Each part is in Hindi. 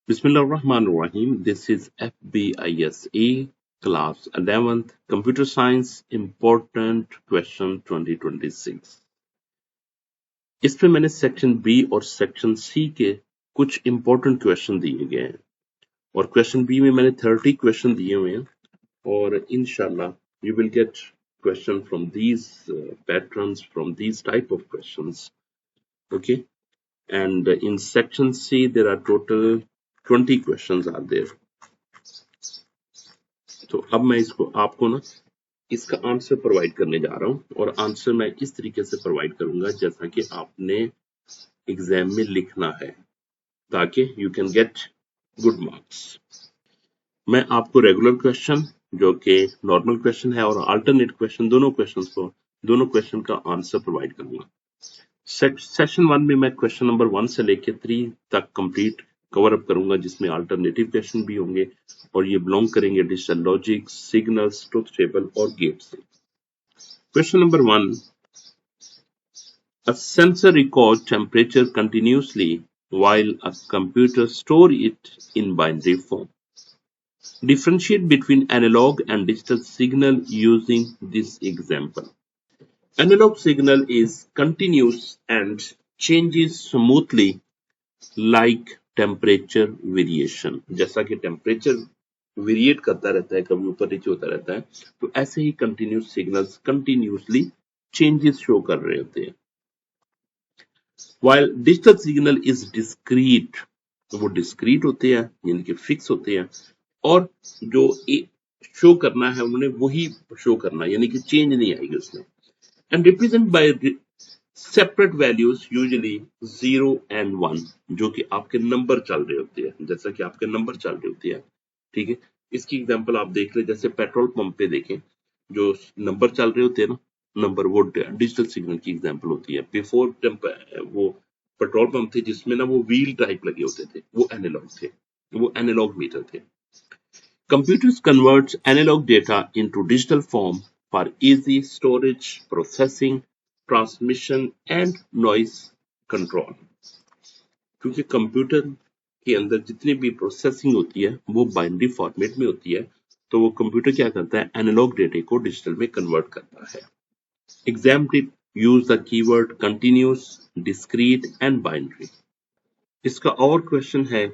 Bismillahirrahmanirrahim. This is FBISA class 11th Computer Science Important Question 2026। इसमें मैंने सेक्शन बी और सेक्शन सी के कुछ इंपॉर्टेंट क्वेश्चन दिए गए हैं और क्वेश्चन बी में मैंने 30 क्वेश्चन दिए हुए हैं और इंशाल्लाह you will get question from these patterns, from these type of questions. Okay, and in section C there are total 20 questions are there. तो अब मैं इसको आपको ना इसका आंसर प्रोवाइड करने जा रहा हूं और आंसर मैं इस तरीके से प्रोवाइड करूंगा जैसा कि आपने एग्जाम में लिखना है ताकि you can get good marks. मैं आपको रेगुलर क्वेश्चन जो कि नॉर्मल क्वेश्चन है और अल्टरनेट क्वेश्चन दोनों क्वेश्चन का आंसर प्रोवाइड करूंगा। सेशन 1 में मैं क्वेश्चन नंबर 1 से लेके 3 तक कंप्लीट कवर अप करूंगा जिसमें अल्टरनेटिव क्वेश्चन भी होंगे और ये बिलोंग करेंगे digital logic, signals, truth table और गेट से। Question number 1, a sensor records temperature continuously while a computer store it in binary form. Differentiate between analog and digital signal using this example. Analog signal is continuous and changes smoothly like temperature variation. जैसा कि टेम्परेचर वेरिएट करता रहता है, कभी ऊपर नीचे होता रहता है, तो ऐसे ही continuous signals continuously changes show कर रहे होते हैं। While digital signal is discrete, तो वो डिस्क्रीट होते हैं यानी कि फिक्स होते हैं और जो शो करना है उन्होंने वही शो करना है यानी कि चेंज नहीं आएगी उसमें। And represent by separate values usually 0 and 1 जो कि आपके नंबर चल रहे होते हैं, जैसा कि आपके नंबर चल रहे होते हैं। ठीक है, इसकी एग्जांपल आप देख ले, जैसे पेट्रोल पंप पे देखें जो नंबर चल रहे होते हैं ना, नंबर वो डिजिटल सिग्नल की एग्जांपल होती है। बिफोर वो पेट्रोल पंप थे जिसमें ना वो व्हील टाइप लगे होते थे, वो एनालॉग थे, वो एनालॉग मीटर थे। Computers converts analog data into digital form for easy storage, processing, transmission and noise control. क्योंकि कंप्यूटर के अंदर जितनी भी प्रोसेसिंग होती है वो बाइनरी फॉर्मेट में होती है, तो वो कंप्यूटर क्या करता है, एनालॉग डेटा को डिजिटल में कन्वर्ट करता है। Exam tip, use the keyword continuous, discrete and binary. इसका और क्वेश्चन है,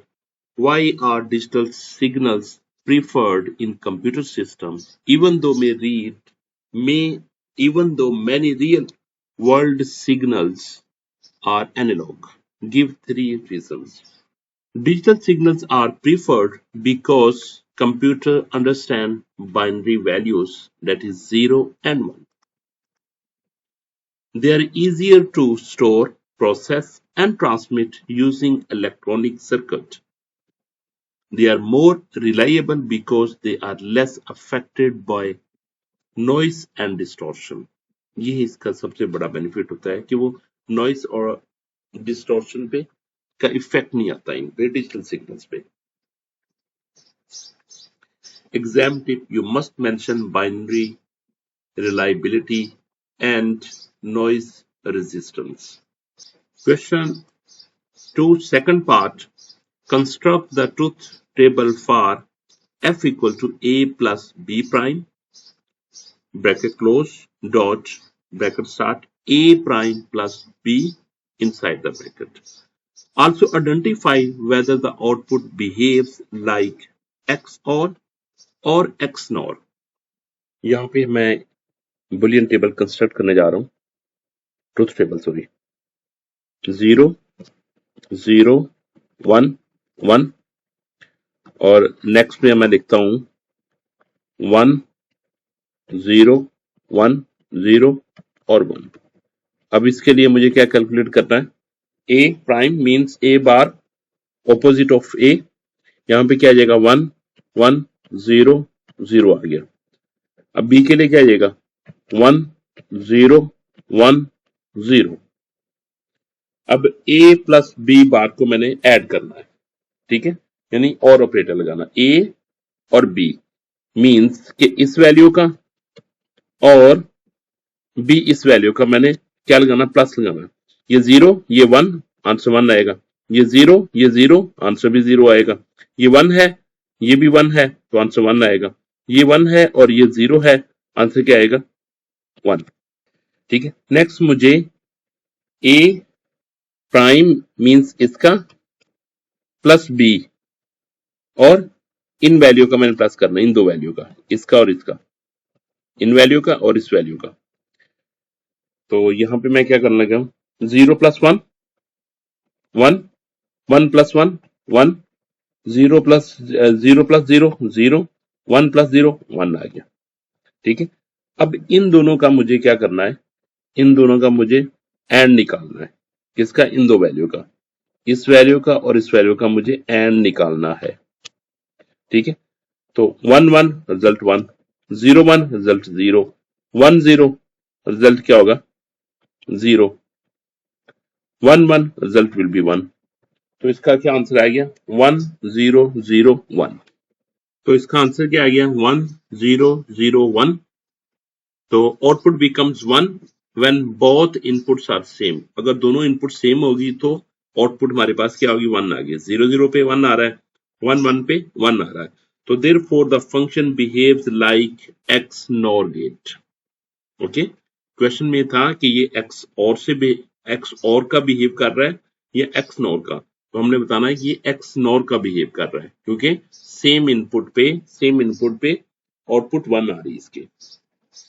why are digital signals preferred in computer systems even though many real world signals are analog? Give 3 reasons. Digital signals are preferred because computer understand binary values, that is 0 and 1. They are easier to store, process and transmit using electronic circuit. They are more reliable because they are less affected by noise and distortion. ये इसका सबसे बड़ा बेनिफिट होता है कि वो नॉइस और डिस्टॉर्शन पे का इफेक्ट नहीं आता इन पे, डिजिटल सिग्नल्स पे। Exam tip, you must mention binary, reliability and noise resistance. Question 2, second part, construct the truth table for f equal to a plus b prime, bracket close, dot, bracket start, a prime plus b inside the bracket. Also identify whether the output behaves like XOR or XNOR. यहाँ पे मैं बुलियन टेबल कंस्ट्रक्ट करने जा रहा हूँ, ट्रुथ टेबल सॉरी, 0 0 1 1 और नेक्स्ट में मैं लिखता हूँ 1 0 1 0 और 1। अब इसके लिए मुझे क्या कैलकुलेट करना है, A prime means A bar opposite of A, यहाँ पे क्या आ जाएगा 1 1 0 0 आ गया। अब बी के लिए क्या आ जाएगा 1 0 1 0। अब ए प्लस बी बार को मैंने ऐड करना है, ठीक है, यानी और ऑपरेटर लगाना, ए और बी मींस कि इस वैल्यू का और बी इस वैल्यू का मैंने क्या लगाना, प्लस लगाना। ये 0 ये 1, आंसर 1 आएगा, ये जीरो, आंसर भी जीरो आएगा। ये 1 है, ये भी 1 है, तो आंसर 1 आएगा। ये 1 है और ये 0 है, आंसर क्या आएगा? 1। ठीक है, नेक्स्ट मुझे ए प्राइम मींस इसका प्लस बी, और इन वैल्यू का मैंने प्लस करना है, इन दो वैल्यू का, इसका और इसका, इन वैल्यू का और इस वैल्यू का। तो यहां पे मैं क्या करने लगा हूं, 0 plus 1 1, 1 plus 1 1, 0 plus 0 plus 0 0, 1 plus 0 1 आ गया। ठीक है, अब इन दोनों का मुझे क्या करना है, इन दोनों का मुझे एंड निकालना है। किसका? इन दो वैल्यू का, इस वैल्यू का और इस वैल्यू का मुझे एंड निकालना है। ठीक है, तो 1 1 रिजल्ट 1, 0 1 रिजल्ट 0, 1 0 रिजल्ट क्या होगा? 0, 1 1 रिजल्ट विल बी 1। तो इसका क्या आंसर आ गया? 1 0 0 1। तो इसका आंसर क्या आ गया? 1 0 0 1। तो output becomes 1 when both inputs are same. अगर दोनों इनपुट सेम होगी तो आउटपुट हमारे पास क्या होगी? 1 आ गया। 0 0 पे 1 आ रहा है, 1 1 पे 1 आ रहा है। तो therefore the function behaves like XNOR gate. Okay, question में था कि ये एक्स और का बिहेव कर रहा है या एक्स नॉर का। तो हमने बताना है कि ये एक्स नॉर का बिहेव कर रहा है, क्योंकि सेम इनपुट पे आउटपुट 1 आ रही है इसके।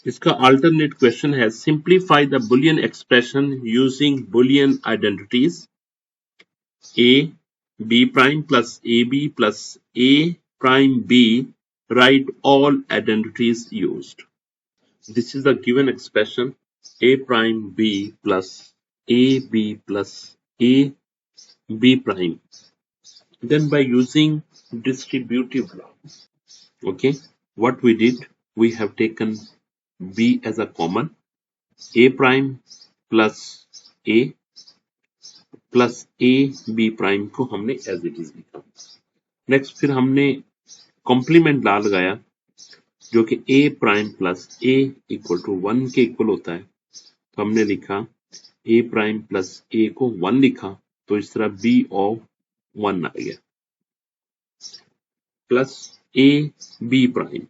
इसका अल्टरनेट क्वेश्चन है, simplify the Boolean expression using Boolean identities a b prime plus ab plus a prime b, write all identities used. This is the given expression, a prime b plus ab plus a b prime. Then by using distributive law, okay, what we did, we have taken b as a common, a prime plus a plus A B prime को हमने एज इट इज लिखा। नेक्स्ट फिर हमने कॉम्प्लीमेंट लॉ लगाया, जो कि A prime plus A equal to 1 के इक्वल होता है। तो हमने लिखा ए प्राइम प्लस ए को 1 लिखा, तो इस तरह बी ऑफ 1 आ गया, प्लस ए बी प्राइम।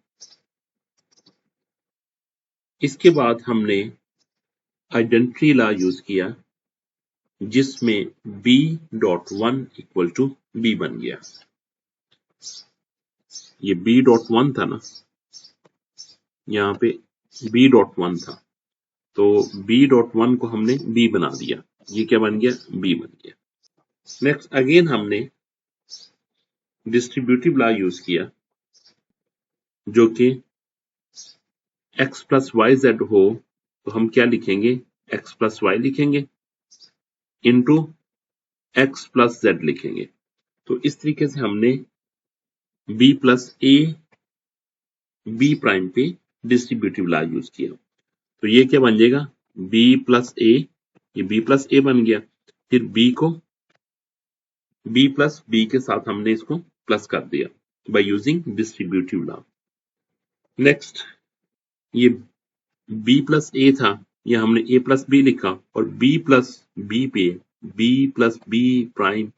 इसके बाद हमने आइडेंटिटी लॉ यूज किया, जिसमें b dot 1 equal to b बन गया। ये b डॉट 1 था ना, यहाँ पे b डॉट 1 था, तो b डॉट 1 को हमने b बना दिया। ये क्या बन गया? b बन गया। नेक्स्ट अगेन हमने डिस्ट्रीब्यूटिव लॉ यूज किया, जो कि x प्लस वाई जेड हो तो हम क्या लिखेंगे? x प्लस वाई लिखेंगे इंटू x प्लस जेड लिखेंगे। तो इस तरीके से हमने b plus a b prime पे डिस्ट्रीब्यूटिव लॉ यूज किया। तो ये क्या बन जाएगा? b प्लस a, ये b प्लस a बन गया। फिर b को b प्लस b के साथ हमने इसको प्लस कर दिया by using distributive law. Next ये b प्लस a था, ये हमने a प्लस b लिखा, और b प्लस b पे b plus b prime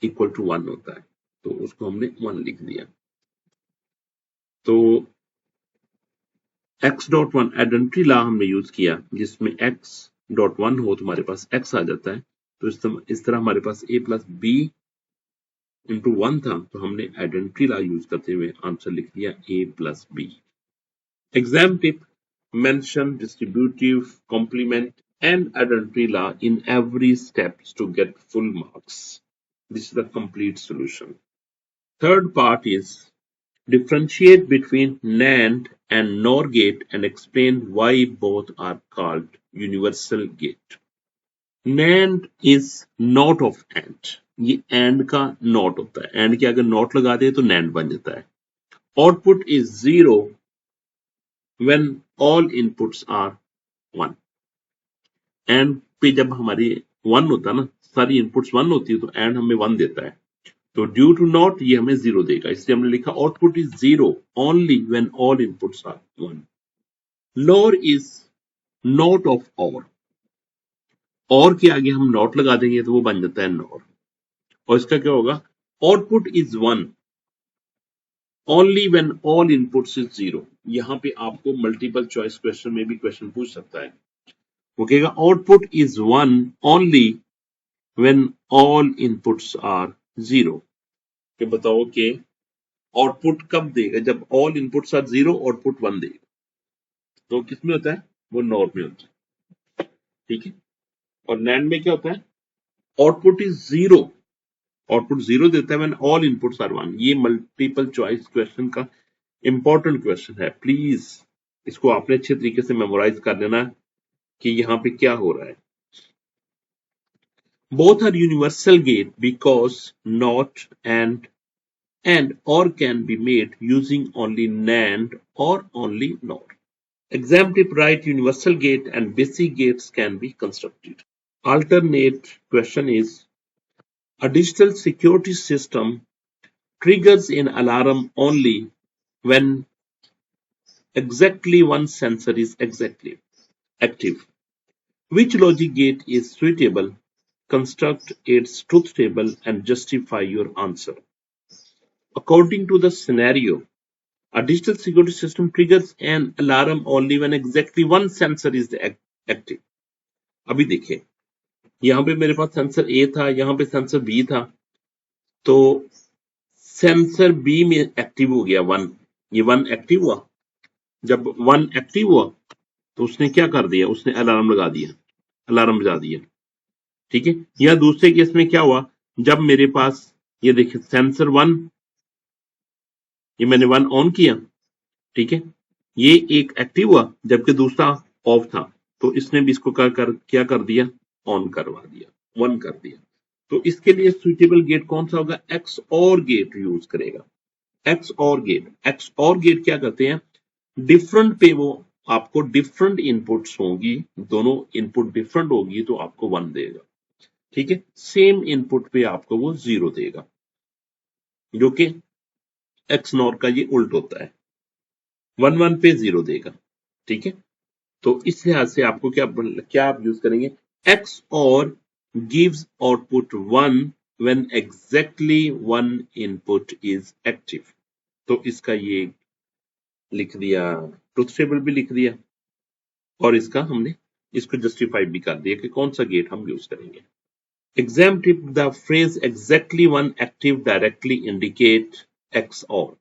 equal to 1 होता है, तो उसको हमने 1 लिख दिया। तो x डॉट 1 आइडेंटिटी लॉ हमने यूज किया, जिसमें x डॉट 1 हो तो हमारे पास x आ जाता है। तो इस तरह हमारे पास a प्लस b इंटू 1 था, तो हमने आइडेंटिटी लॉ यूज करते हुए आंसर लिख दिया a plus b। Exam tip, mention distributive, complement and identity law in every step to get full marks. This is the complete solution. Third part is differentiate between NAND and NOR gate and explain why both are called universal gate. NAND is not of AND. ये AND का नॉट होता है। AND के अगर नॉट लगा दे तो NAND बन जाता है। Output is 0 when all inputs are 1. And पे जब हमारी 1 होता है ना, सारी इनपुट्स 1 होती है, तो एंड हमें 1 देता है। तो ड्यू टू नॉट ये हमें 0 देगा, इसलिए हमने लिखा output is 0 only when all inputs are 1। Lower is not of और के आगे हम नॉट लगा देंगे तो वो बन जाता है नॉर। और इसका क्या होगा, output is 1 only when all inputs is 0। यहां पे आपको मल्टीपल चॉइस क्वेश्चन में भी क्वेश्चन पूछ सकता है। वो कहेगा output is 1 only when all inputs are 0। कि बताओ कि आउटपुट कब देगा, जब ऑल इनपुट्स आर 0 आउटपुट 1 देगा। तो किसमें होता है, वो नॉर में होता है, ठीक है। और नैंड में क्या होता है, आउटपुट इज 0, आउटपुट 0 देता है व्हेन ऑल इनपुट्स आर 1। ये मल्टीपल चॉइस क्वेश्चन का इंपॉर्टेंट क्वेश्चन है, प्लीज इसको आपने अच्छे तरीके से मेमोराइज कर लेना कि यहां पे क्या हो रहा है। Both are universal gate because not and or can be made using only NAND or only NOR. Exam tip: write universal gate and basic gates can be constructed. Alternate question is: a digital security system triggers an alarm only when exactly one sensor is exactly active. Which logic gate is suitable? Construct its truth table and justify your answer. According to the scenario, a digital security system triggers an alarm only when exactly one sensor is active. अभी देखिए, यहां पे मेरे पास सेंसर ए था, यहां पे सेंसर बी था, तो सेंसर बी में एक्टिव हो गया 1, ये 1 एक्टिव हुआ। जब 1 एक्टिव हुआ तो उसने क्या कर दिया, उसने अलार्म लगा दिया, अलार्म बजा दिया, ठीक है। या दूसरे केस में क्या हुआ, जब मेरे पास ये देखिए सेंसर 1, ये मैंने 1 ऑन किया, ठीक है, ये एक एक्टिव हुआ जबकि दूसरा ऑफ था, तो इसने भी इसको क्या कर दिया, ऑन करवा दिया, 1 कर दिया। तो इसके लिए सुइटेबल गेट कौन सा होगा, एक्स और गेट यूज करेगा। एक्स और गेट क्या करते हैं, डिफरेंट पे वो आपको डिफरेंट इनपुट्स होंगी, दोनों इनपुट डिफरेंट होगी तो आपको 1 देगा, ठीक है। सेम इनपुट पे आपको वो 0 देगा, जो कि एक्स नॉर का ये उल्ट होता है, 1 पे 0 देगा, ठीक है। तो इस लिहाज से आपको क्या आप यूज करेंगे, एक्स और gives output 1 when exactly one input is active. तो इसका ये लिख दिया, ट्रुथ टेबल भी लिख दिया, और इसका हमने इसको जस्टिफाई भी कर दिया कि कौन सा गेट हम यूज करेंगे। Exam tip: the phrase exactly one active directly indicate x और।